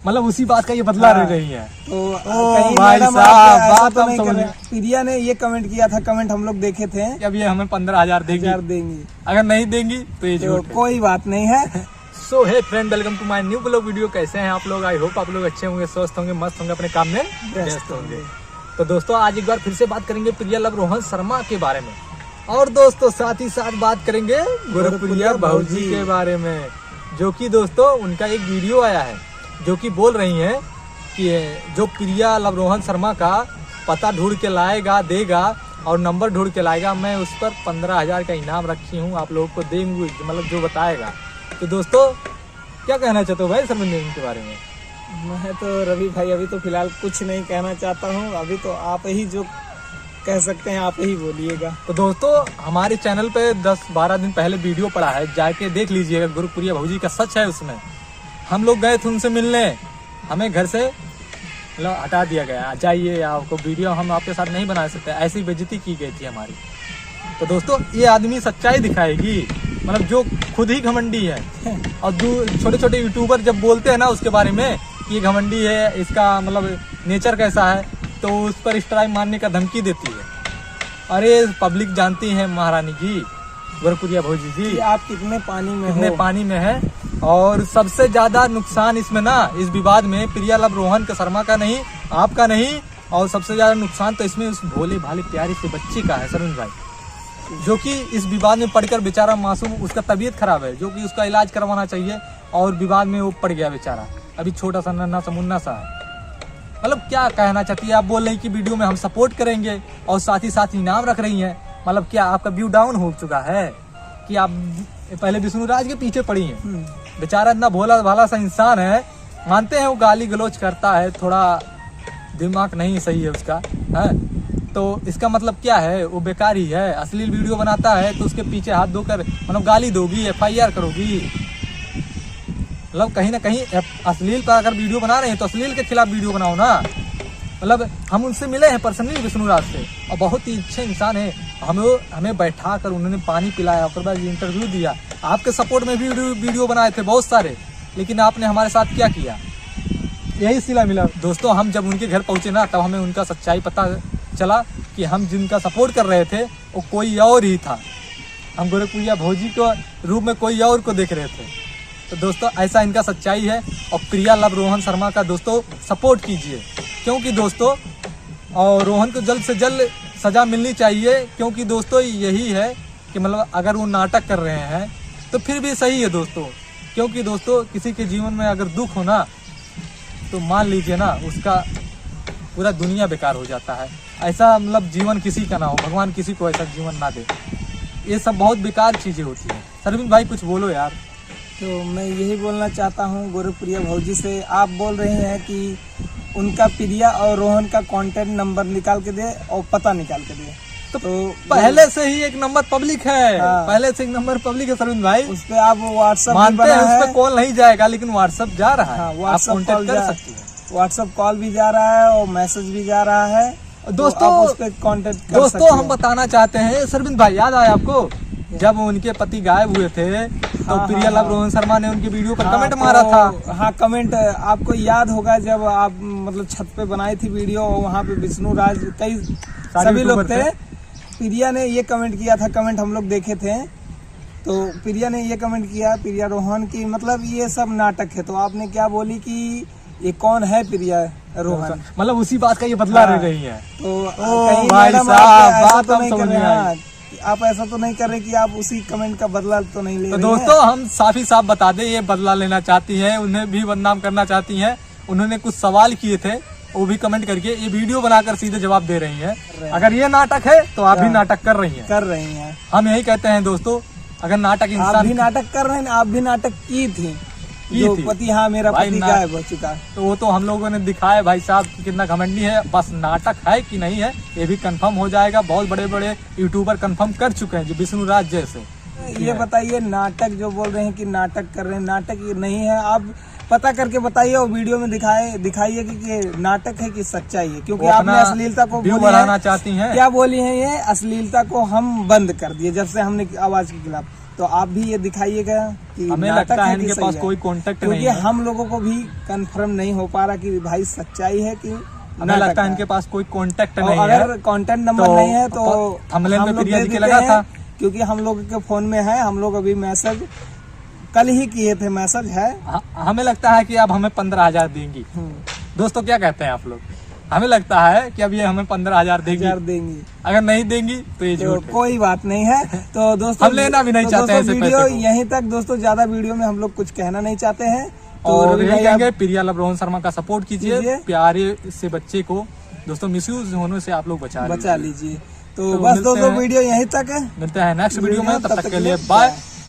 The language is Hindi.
मतलब उसी बात का ये बदला ले रही है। तो ओ भाई साहब बात तो हम नहीं समझ कर गए। रहे। प्रिया ने ये कमेंट किया था, कमेंट हम लोग देखे थे, अब ये हमें 15,000 देगी, देंगी, अगर नहीं देंगी तो ये तो झूठ है। कोई बात नहीं है। So hey friend, welcome to my new blog video. कैसे हैं आप लोग? आई होप आप लोग अच्छे होंगे, स्वस्थ होंगे, मस्त होंगे, अपने काम में व्यस्त होंगे। तो दोस्तों आज एक बार फिर से बात करेंगे प्रिया लव रोहन शर्मा के बारे में, और दोस्तों साथ ही साथ बात करेंगे गुरुप्रिया भौजी के बारे में, जो कि दोस्तों उनका एक वीडियो आया है जो कि बोल रही हैं कि जो प्रिया लव रोहन शर्मा का पता ढूंढ के लाएगा, देगा और नंबर ढूंढ के लाएगा, मैं उस पर 15,000 का इनाम रखी हूँ, आप लोगों को देंगे, मतलब जो बताएगा। तो दोस्तों क्या कहना चाहते हो भाई शर्मिंदगी के बारे में? मैं तो रवि भाई अभी तो फिलहाल कुछ नहीं कहना चाहता हूँ, अभी तो आप ही जो कह सकते हैं आप ही बोलिएगा। तो दोस्तों हमारे चैनल पे 10-12 दिन पहले वीडियो पड़ा है, जाके देख लीजिएगा। गुरुप्रिया भौजी का सच है उसमें। हम लोग गए थे उनसे मिलने, हमें घर से मतलब हटा दिया गया, जाइए आपको वीडियो हम आपके साथ नहीं बना सकते, ऐसी बेइज्जती की गई थी हमारी। तो दोस्तों ये आदमी सच्चाई दिखाएगी, मतलब जो खुद ही घमंडी है। और छोटे छोटे यूट्यूबर जब बोलते हैं ना उसके बारे में कि ये घमंडी है, इसका मतलब नेचर कैसा है, तो उस पर स्ट्राइक मारने का धमकी देती है। अरे पब्लिक जानती है महारानी जी, गुरुप्रिया भौजी जी, कि आप कितने पानी में कितने हो। पानी में है। और सबसे ज्यादा नुकसान इसमें ना, इस विवाद में प्रिया लव रोहन का शर्मा का नहीं, आपका नहीं, और सबसे ज्यादा नुकसान तो इसमें उस भोले भाले प्यारे से बच्चे का है शरण भाई, जो कि इस विवाद में पड़कर बेचारा मासूम, उसका तबीयत खराब है, जो कि उसका इलाज करवाना चाहिए, और विवाद में वो पड़ गया बेचारा, अभी छोटा सा नन्हा सा मुन्ना सा है। मतलब क्या कहना चाहती है आप? बोल रही कि वीडियो में हम सपोर्ट करेंगे और साथ ही साथ इनाम रख रही हैं। मतलब क्या आपका व्यू डाउन हो चुका है कि आप पहले विष्णु राज के पीछे पड़ी हैं? बेचारा इतना भोला भाला सा इंसान है, मानते हैं वो गाली गलौज करता है, थोड़ा दिमाग नहीं सही है उसका, है तो इसका मतलब क्या है? वो बेकार ही है। अश्लील वीडियो बनाता है तो उसके पीछे हाथ धोकर मतलब गाली दोगी, FIR करोगी। मतलब कहीं ना कहीं अश्लील का अगर वीडियो बना रहे हैं तो अश्लील के खिलाफ वीडियो बनाओ ना। मतलब हम उनसे मिले हैं पर्सनली विष्णु राज से, और बहुत ही अच्छे इंसान है। हमें बैठा कर उन्होंने पानी पिलाया, उसके बाद इंटरव्यू दिया, आपके सपोर्ट में भी वीडियो बनाए थे बहुत सारे, लेकिन आपने हमारे साथ क्या किया? यही सिला मिला। दोस्तों हम जब उनके घर पहुंचे ना, तब हमें उनका सच्चाई पता चला कि हम जिनका सपोर्ट कर रहे थे वो कोई और ही था। हम गुरुप्रिया भौजी को रूप में कोई और को देख रहे थे। तो दोस्तों ऐसा इनका सच्चाई है। और प्रिया लव रोहन शर्मा का दोस्तों सपोर्ट कीजिए, क्योंकि दोस्तों और रोहन को जल्द से जल्द सजा मिलनी चाहिए, क्योंकि दोस्तों यही है कि मतलब अगर वो नाटक कर रहे हैं तो फिर भी सही है दोस्तों, क्योंकि दोस्तों किसी के जीवन में अगर दुख हो ना, तो मान लीजिए ना उसका पूरा दुनिया बेकार हो जाता है। ऐसा मतलब जीवन किसी का ना हो, भगवान किसी को ऐसा जीवन ना दे। ये सब बहुत बेकार चीजें होती है। सरविंद भाई कुछ बोलो यार। तो मैं यही बोलना चाहता हूँ गुरुप्रिया भौजी से, आप बोल रहे हैं कि उनका प्रिया और रोहन का कांटेक्ट नंबर निकाल के दे और पता निकाल के दे। तो पहले से ही एक नंबर पब्लिक है। हाँ। पहले से एक नंबर पब्लिक है सरविंद भाई, उस पे आप व्हाट्सएप मानते हैं उस पे कॉल नहीं जाएगा, लेकिन व्हाट्सएप जा रहा है। हाँ, आप कांटेक्ट कर सकती हैं। व्हाट्सएप कॉल भी जा रहा है और मैसेज भी जा रहा है। दोस्तों तो आप उस पे कांटेक्ट कर सकते दोस्तों हैं। हम बताना चाहते हैं सरविंद भाई, याद आया आपको जब उनके पति गायब हुए थे तो प्रिया लव रोहन शर्मा ने उनके वीडियो पर कमेंट मारा था। हाँ कमेंट आपको याद होगा, जब आप मतलब छत पे बनाई थी वीडियो और वहाँ पे विष्णु राज कई सभी लोग थे। प्रिया ने ये कमेंट किया था, कमेंट हम लोग देखे थे। तो प्रिया ने ये कमेंट किया प्रिया रोहन की मतलब ये सब नाटक है। तो आपने क्या बोली कि ये कौन है प्रिया रोहन? मतलब उसी बात का ये बदला ले रही है। तो ओ भाई साहब बात हम समझ में आई। आप ऐसा तो नहीं कर रहे कि आप उसी कमेंट का बदला तो नहीं ले तो रहे दोस्तों हम साफ ही साफ बता दें, ये बदला लेना चाहती हैं, उन्हें भी बदनाम करना चाहती हैं। उन्होंने कुछ सवाल किए थे, वो भी कमेंट करके ये वीडियो बनाकर सीधे जवाब दे रही हैं। अगर ये नाटक है तो आप भी नाटक कर रही हैं। हम यही कहते हैं दोस्तों, अगर नाटक इंसान, आप भी नाटक कर रहे हैं, आप भी नाटक की थी। जो पति, हाँ मेरा पति गायब हो चुका है, तो वो तो हम लोगों ने दिखाया भाई साहब कितना घमंडी है। बस नाटक है कि नहीं है ये भी कंफर्म हो जाएगा। बहुत बड़े बड़े यूट्यूबर कंफर्म कर चुके हैं, जो विष्णु राज जैसे। ये बताइए नाटक जो बोल रहे हैं कि नाटक कर रहे हैं, नाटक ये नहीं है। आप पता करके बताइए और वीडियो में दिखाइए कि नाटक है कि सच्चाई है, क्योंकि आपने अश्लीलता को बढ़ाना चाहती हैं। क्या बोली है? ये अश्लीलता को हम बंद कर दिए जब से हमने आवाज के खिलाफ। तो आप भी ये दिखाइएगा कि हमें नाटक लगता है कि इनके सही पास है। कोई कांटेक्ट क्योंकि नहीं है। हम लोगों को भी कंफर्म नहीं हो पा रहा कि भाई सच्चाई है कि हमें नाटक लगता है इनके पास कोई कांटेक्ट और नहीं अगर है। कॉन्टेक्ट नंबर तो नहीं है तो थंबनेल हम में लोग प्रिया दे जी के देते लगा हैं, था। क्योंकि हम लोग के फोन में है, हम लोग अभी मैसेज कल ही किए थे, मैसेज है। हमें लगता है कि अब हमें 15,000 देंगी। दोस्तों क्या कहते हैं आप लोग? हमें लगता है कि अब ये हमें 15,000 देंगी। अगर नहीं देंगी तो ये तो झूठ है। कोई बात नहीं है। तो दोस्तों हम लेना भी नहीं चाहते हैं ऐसे वीडियो पैसे को। यहीं तक दोस्तों, ज्यादा वीडियो में हम लोग कुछ कहना नहीं चाहते हैं। तो और रवि यही भाई कहेंगे आप प्रिया लव रोहन शर्मा का सपोर्ट कीजिए, कीजिए। प्यारे से बच्चे को दोस्तों मिसयूज होने से आप लोग बचा लीजिए। तो तो बस मिलते दोस्तों हैं। वीडियो यहीं तक है। मिलते हैं नेक्स्ट वीडियो में, तब तक के लिए बाय। बाय।